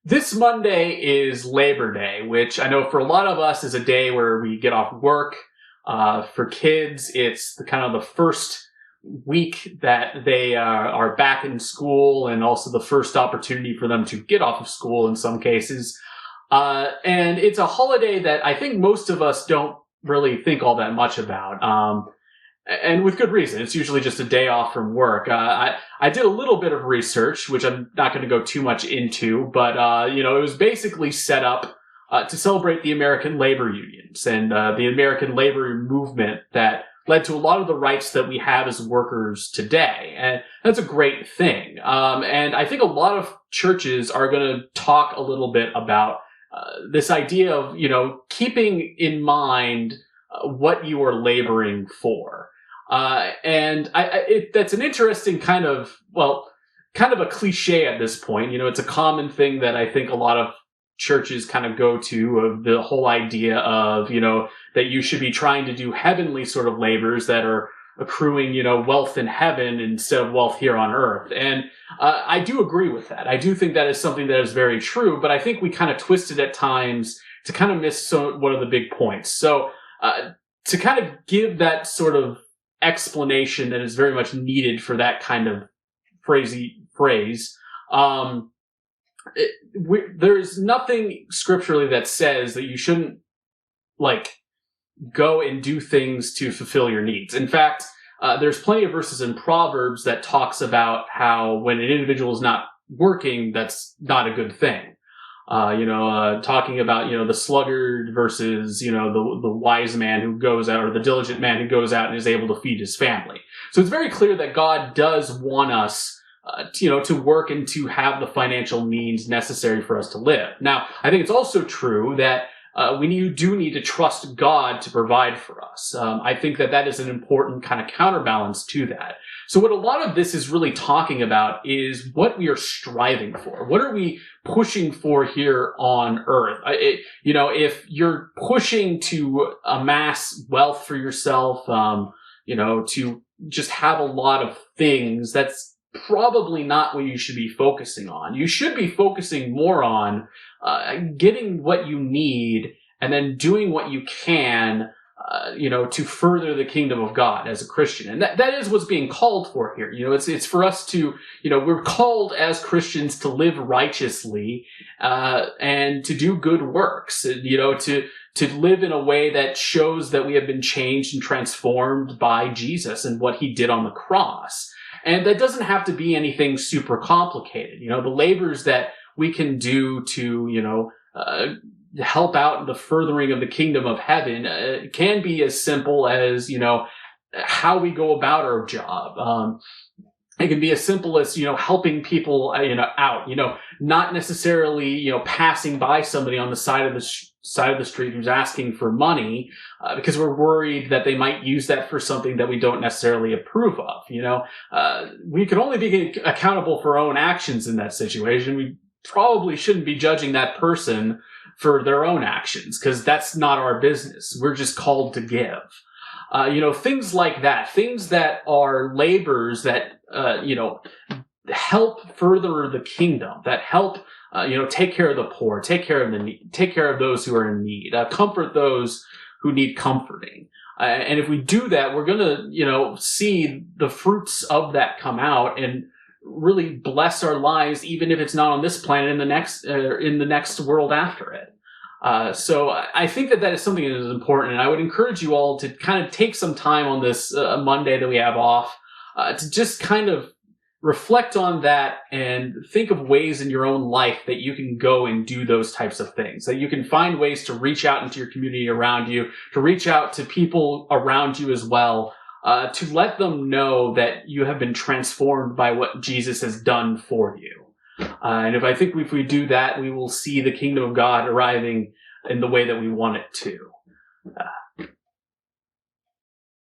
This Monday is Labor Day, which I know for a lot of us is a day where we get off work. For kids, it's kind of the first week that they are back in school, and also the first opportunity for them to get off of school in some cases. And it's a holiday that I think most of us don't really think all that much about. And with good reason. It's usually just a day off from work. I did a little bit of research, which I'm not going to go too much into, but it was basically set up to celebrate the American labor unions and the American labor movement that led to a lot of the rights that we have as workers today. And that's a great thing. And I think a lot of churches are going to talk a little bit about this idea of, keeping in mind what you are laboring for. And that's an interesting kind of a cliche at this point. It's a common thing that I think a lot of churches kind of go to, of the whole idea of, that you should be trying to do heavenly sort of labors that are accruing, wealth in heaven instead of wealth here on earth. And I do agree with that. I do think that is something that is very true, but I think we kind of twist it at times to kind of miss one of the big points. So to kind of give that sort of explanation that is very much needed for that kind of phrase. There's nothing scripturally that says that you shouldn't go and do things to fulfill your needs. In fact, there's plenty of verses in Proverbs that talks about how when an individual is not working, that's not a good thing. Talking about, the sluggard versus, the wise man who goes out, or the diligent man who goes out and is able to feed his family. So it's very clear that God does want us, to work and to have the financial means necessary for us to live. Now, I think it's also true that we do need to trust God to provide for us. I think that is an important kind of counterbalance to that. So what a lot of this is really talking about is what we are striving for. What are we pushing for here on earth? If you're pushing to amass wealth for yourself, to just have a lot of things, that's probably not what you should be focusing on. You should be focusing more on getting what you need and then doing what you can, to further the kingdom of God as a Christian. And that is what's being called for here. It's for us to, we're called as Christians to live righteously, and to do good works, to live in a way that shows that we have been changed and transformed by Jesus and what he did on the cross. And that doesn't have to be anything super complicated. The labors that we can do to, help out in the furthering of the kingdom of heaven can be as simple as, how we go about our job. It can be as simple as, helping people, out, not necessarily, passing by somebody on the side of the street who's asking for money, because we're worried that they might use that for something that we don't necessarily approve of. We can only be accountable for our own actions in that situation. We probably shouldn't be judging that person for their own actions, because that's not our business. We're just called to give. Things like that, things that are labors that, help further the kingdom, that help, take care of the poor, take care of those who are in need, comfort those who need comforting. And if we do that, we're going to, see the fruits of that come out and really bless our lives, even if it's not on this planet, in the next world after it. So I think that is something that is important, and I would encourage you all to kind of take some time on this Monday that we have off, to just kind of reflect on that and think of ways in your own life that you can go and do those types of things, that you can find ways to reach out into your community around you, to reach out to people around you as well, to let them know that you have been transformed by what Jesus has done for you. And if we do that, we will see the kingdom of God arriving in the way that we want it to.